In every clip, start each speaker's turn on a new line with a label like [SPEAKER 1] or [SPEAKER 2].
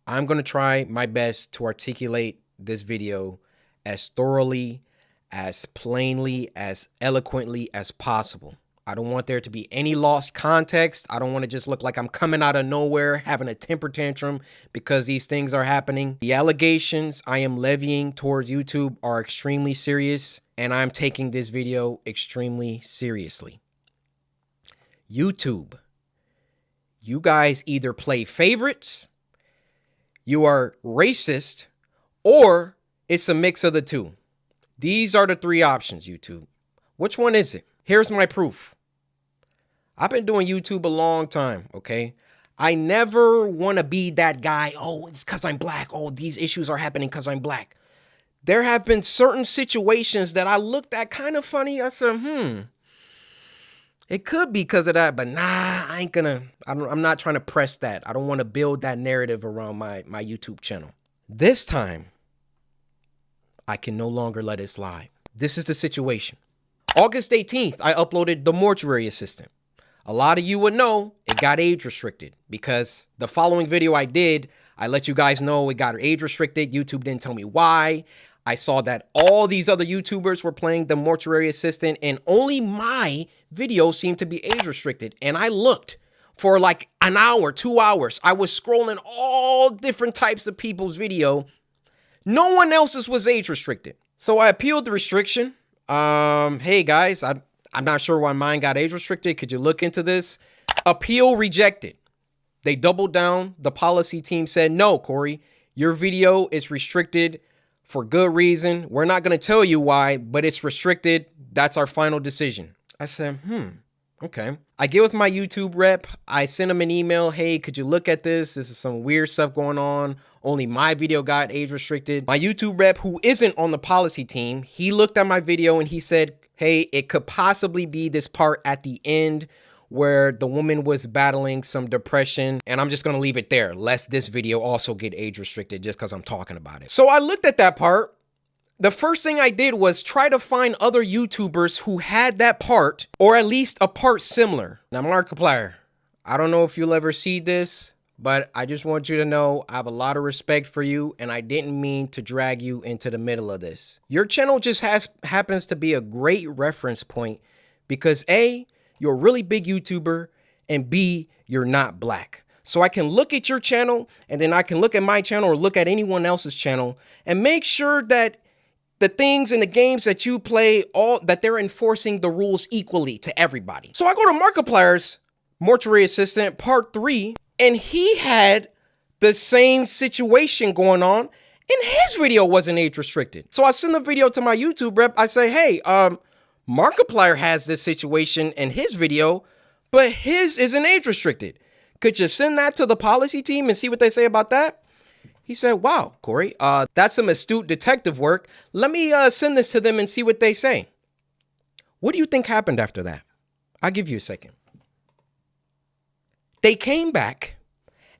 [SPEAKER 1] I'm going to try my best to articulate this video as thoroughly, as plainly, as eloquently as possible. I don't want there to be any lost context. I don't want to just look like I'm coming out of nowhere having a temper tantrum because these things are happening. The allegations I am levying towards YouTube are extremely serious, and I'm taking this video extremely seriously. YouTube, you guys either play favorites, you are racist, or it's a mix of the two. These are the three options, YouTube. Which one is it? Here's my proof. I've been doing YouTube a long time, okay? I never want to be that guy, oh, it's because I'm black. Oh, these issues are happening because I'm black. There have been certain situations that I looked at kind of funny. I said, it could be because of that, but nah, I'm not trying to press that. I don't want to build that narrative around my YouTube channel. This time, I can no longer let it slide. This is the situation. August 18th, I uploaded The Mortuary Assistant. A lot of you would know it got age restricted because the following video I did, I let you guys know it got age restricted. YouTube didn't tell me why. I saw that all these other YouTubers were playing The Mortuary Assistant and only my video seemed to be age restricted. And I looked for like an hour, 2 hours. I was scrolling all different types of people's video. No one else's was age restricted. So I appealed the restriction. Hey guys, I'm not sure why mine got age restricted. Could you look into this? Appeal rejected. They doubled down. The policy team said, no, Corey, your video is restricted for good reason. We're not going to tell you why, but it's restricted. That's our final decision. I said, okay. I get with my YouTube rep. I send him an email. Hey, could you look at this? This is some weird stuff going on. Only my video got age restricted. My YouTube rep, who isn't on the policy team, he looked at my video and he said, hey, it could possibly be this part at the end where the woman was battling some depression. And I'm just going to leave it there, lest this video also get age restricted just because I'm talking about it. So I looked at that part. The first thing I did was try to find other YouTubers who had that part, or at least a part similar. Now, Markiplier, I don't know if you'll ever see this, but I just want you to know I have a lot of respect for you, and I didn't mean to drag you into the middle of this. Your channel just happens to be a great reference point because A, you're a really big YouTuber, and B, you're not black. So I can look at your channel, and then I can look at my channel or look at anyone else's channel and make sure that the things and the games that you play, that they're enforcing the rules equally to everybody. So I go to Markiplier's Mortuary Assistant Part 3, and he had the same situation going on, and his video wasn't age restricted. So I send the video to my YouTube rep. I say, hey, Markiplier has this situation in his video, but his isn't age restricted. Could you send that to the policy team and see what they say about that? He said, wow, Corey, that's some astute detective work. Let me send this to them and see what they say. What do you think happened after that? I'll give you a second. They came back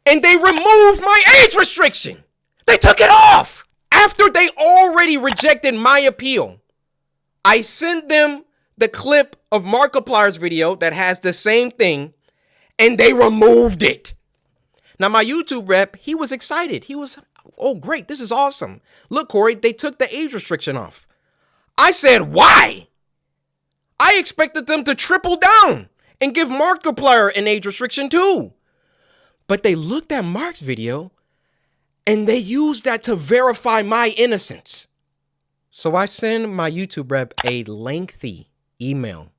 [SPEAKER 1] and they removed my age restriction. They took it off after they already rejected my appeal. I sent them the clip of Markiplier's video that has the same thing, and they removed it. Now, my YouTube rep, he was excited. He was, oh, great. This is awesome. Look, Corey, they took the age restriction off. I said, why? I expected them to triple down and give Markiplier an age restriction too. But they looked at Mark's video and they used that to verify my innocence. So I send my YouTube rep a lengthy email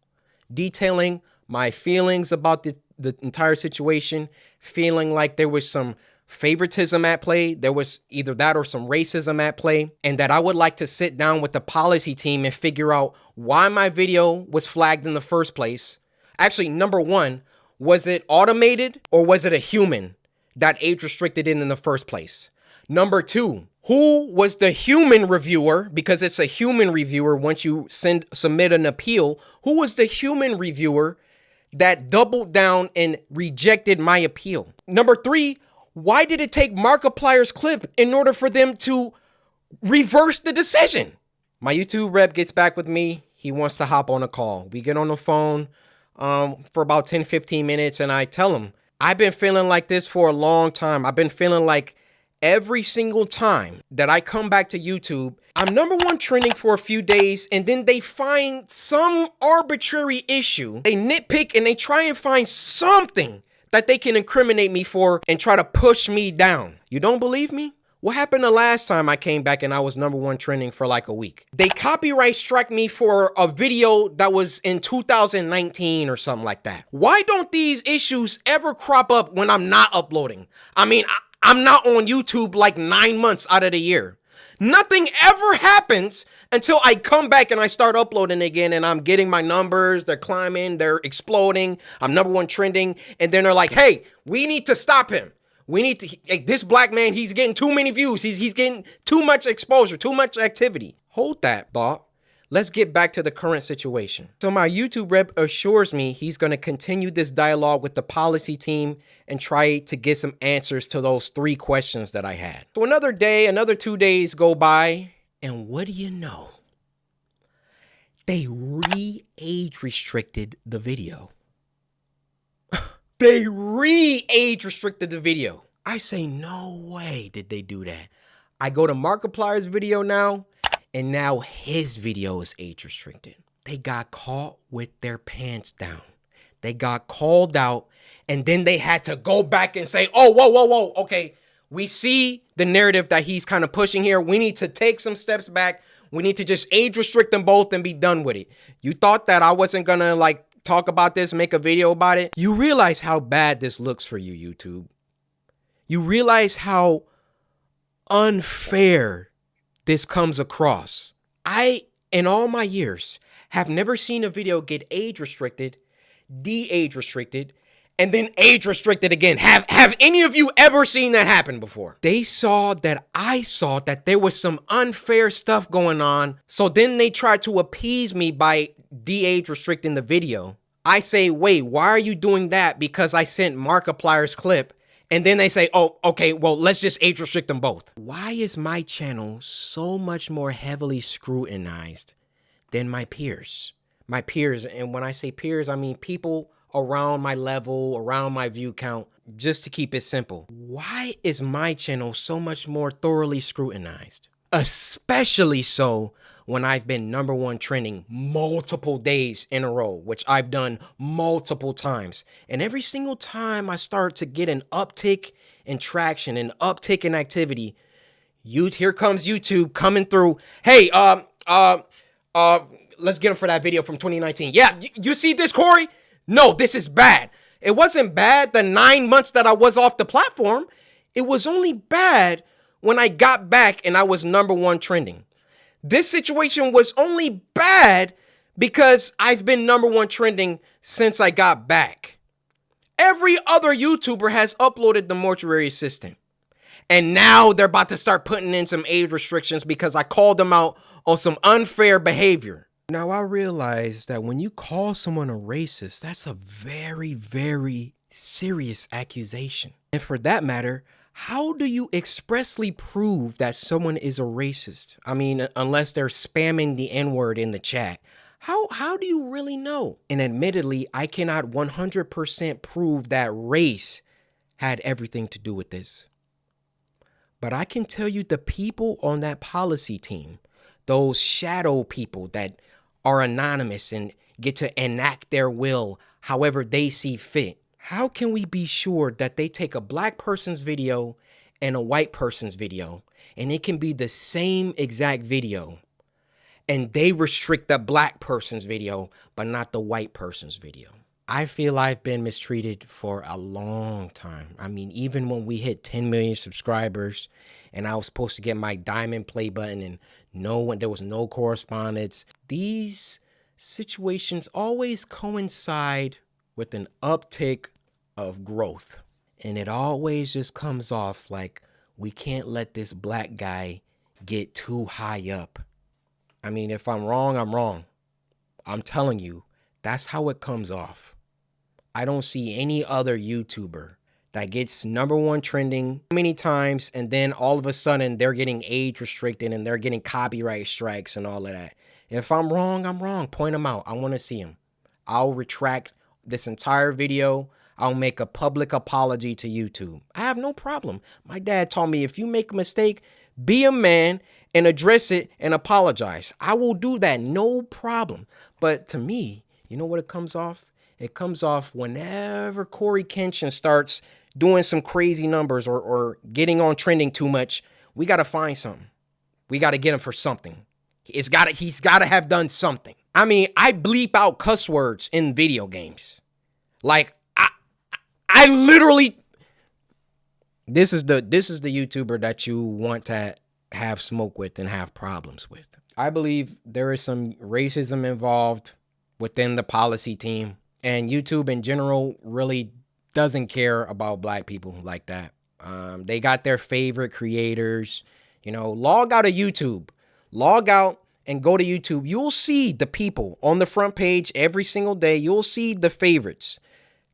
[SPEAKER 1] detailing my feelings about the entire situation, feeling like there was some favoritism at play. There was either that or some racism at play, and that I would like to sit down with the policy team and figure out why my video was flagged in the first place. Actually, number one, was it automated or was it a human that age restricted it in the first place? Number two, who was the human reviewer? Because it's a human reviewer once you submit an appeal. Who was the human reviewer that doubled down and rejected my appeal? Number three, why did it take Markiplier's clip in order for them to reverse the decision? My YouTube rep gets back with me. He wants to hop on a call. We get on the phone for about 10, 15 minutes, and I tell him, I've been feeling like this for a long time. I've been feeling like every single time that I come back to YouTube, I'm #1 trending for a few days, and then they find some arbitrary issue. They nitpick and they try and find something that they can incriminate me for and try to push me down. You don't believe me? What happened the last time I came back and I was #1 trending for like a week? They copyright struck me for a video that was in 2019 or something like that. Why don't these issues ever crop up when I'm not uploading? I mean, I'm not on YouTube like 9 months out of the year. Nothing ever happens until I come back and I start uploading again, and I'm getting my numbers, they're climbing, they're exploding, I'm #1 trending, and then they're like, hey, we need to stop him. We need to, hey, this black man, he's getting too many views. He's getting too much exposure, too much activity. Hold that thought. Let's get back to the current situation. So my YouTube rep assures me he's going to continue this dialogue with the policy team and try to get some answers to those 3 questions that I had. So another day, another 2 days go by, and what do you know? They re-age restricted the video. They re-age restricted the video. I say, no way did they do that. I go to Markiplier's video now, and now his video is age restricted. They got caught with their pants down. They got called out, and then they had to go back and say, oh, whoa. Okay, we see the narrative that he's kind of pushing here. We need to take some steps back. We need to just age restrict them both and be done with it. You thought that I wasn't gonna like talk about this, make a video about it? You realize how bad this looks for you, YouTube. You realize how unfair this comes across. I, in all my years, have never seen a video get age restricted, de-age restricted, and then age restricted again. Have any of you ever seen that happen before? They saw that I saw that there was some unfair stuff going on, so then they tried to appease me by de-age restricting the video. I say, wait, why are you doing that? Because I sent Markiplier's clip. And then they say, oh, okay, well, let's just age restrict them both. Why is my channel so much more heavily scrutinized than my peers? My peers, and when I say peers, I mean people around my level, around my view count, just to keep it simple. Why is my channel so much more thoroughly scrutinized? Especially so when I've been #1 trending multiple days in a row, which I've done multiple times. And every single time I start to get an uptick in traction, an uptick in activity, here comes YouTube coming through. Hey, let's get him for that video from 2019. Yeah, you see this, Corey? No, this is bad. It wasn't bad the 9 months that I was off the platform. It was only bad when I got back and I was #1 trending. This situation was only bad because I've been #1 trending since I got back. Every other YouTuber has uploaded the mortuary assistant. And now they're about to start putting in some age restrictions because I called them out on some unfair behavior. Now I realize that when you call someone a racist, that's a very, very serious accusation. And for that matter, how do you expressly prove that someone is a racist? I mean, unless they're spamming the N-word in the chat. How do you really know? And admittedly, I cannot 100% prove that race had everything to do with this. But I can tell you the people on that policy team, those shadow people that are anonymous and get to enact their will however they see fit. How can we be sure that they take a black person's video and a white person's video, and it can be the same exact video, and they restrict the black person's video, but not the white person's video? I feel I've been mistreated for a long time. I mean, even when we hit 10 million subscribers and I was supposed to get my diamond play button and there was no correspondence, these situations always coincide with an uptick of growth. And it always just comes off like we can't let this black guy get too high up. I mean, if I'm wrong, I'm wrong. I'm telling you, that's how it comes off. I don't see any other YouTuber that gets #1 trending many times and then all of a sudden they're getting age restricted and they're getting copyright strikes and all of that. If I'm wrong, I'm wrong. Point them out. I want to see them. I'll retract this entire video. I'll make a public apology to YouTube. I have no problem. My dad taught me if you make a mistake, be a man and address it and apologize. I will do that, no problem. But to me, you know what it comes off? It comes off whenever Corey Kenshin starts doing some crazy numbers or getting on trending too much. We got to find something. We got to get him for something. He's got to have done something. I mean, I bleep out cuss words in video games. Like I literally, this is the YouTuber that you want to have smoke with and have problems with. I believe there is some racism involved within the policy team, and YouTube in general really doesn't care about black people like that. They got their favorite creators. You know, log out of YouTube. Log out and go to YouTube. You'll see the people on the front page every single day. You'll see the favorites.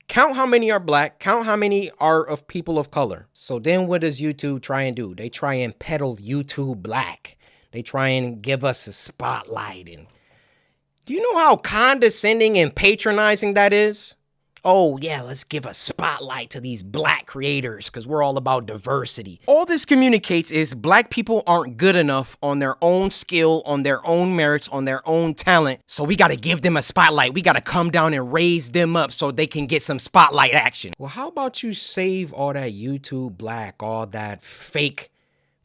[SPEAKER 1] Count how many are black. Count how many are of people of color. So then what does YouTube try and do? They try and peddle YouTube black. They try and give us a spotlight. And do you know how condescending and patronizing that is? Oh, yeah, let's give a spotlight to these black creators because we're all about diversity. All this communicates is black people aren't good enough on their own skill, on their own merits, on their own talent. So we got to give them a spotlight. We got to come down and raise them up so they can get some spotlight action. Well, how about you save all that YouTube black, all that fake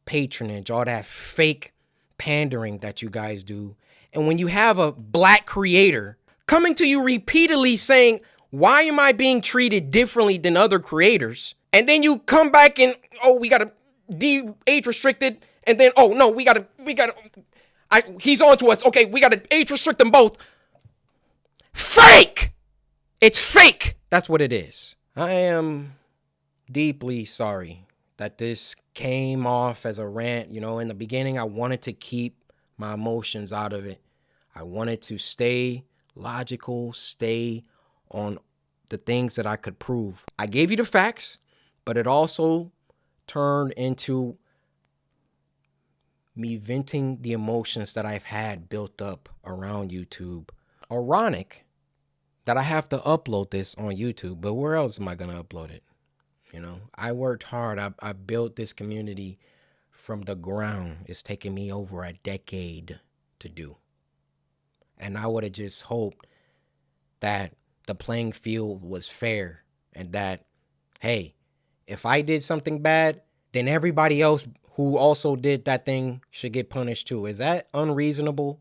[SPEAKER 1] patronage, all that fake pandering that you guys do. And when you have a black creator coming to you repeatedly saying, why am I being treated differently than other creators? And then you come back and, oh, we got to age restricted. And then, oh, no, he's on to us. Okay, we got to age restrict them both. Fake! It's fake. That's what it is. I am deeply sorry that this came off as a rant. You know, in the beginning, I wanted to keep my emotions out of it. I wanted to stay logical, stay on the things that I could prove. I gave you the facts, but it also turned into me venting the emotions that I've had built up around YouTube. Ironic that I have to upload this on YouTube, but where else am I going to upload it? You know, I worked hard. I built this community from the ground. It's taken me over a decade to do. And I would have just hoped that the playing field was fair and that, hey, if I did something bad, then everybody else who also did that thing should get punished too. Is that unreasonable?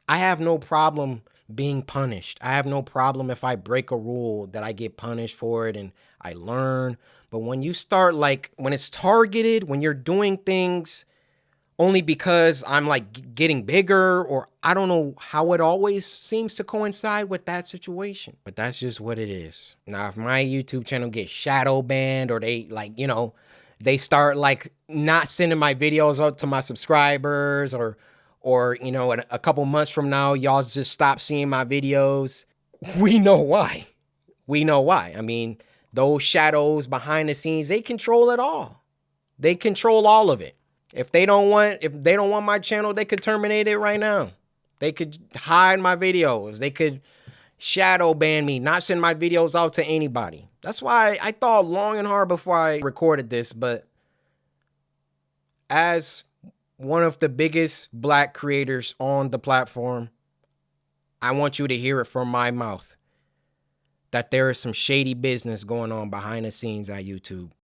[SPEAKER 1] I have no problem being punished. I have no problem if I break a rule that I get punished for it and I learn. But when you start when it's targeted, when you're doing things only because I'm getting bigger, or I don't know how it always seems to coincide with that situation. But that's just what it is. Now, if my YouTube channel gets shadow banned or they they start not sending my videos out to my subscribers or you know, a couple months from now, y'all just stop seeing my videos. We know why. We know why. I mean, those shadows behind the scenes, they control it all. They control all of it. If they don't want my channel, they could terminate it right now. They could hide my videos. They could shadow ban me, not send my videos out to anybody. That's why I thought long and hard before I recorded this. But as one of the biggest black creators on the platform, I want you to hear it from my mouth that there is some shady business going on behind the scenes at YouTube.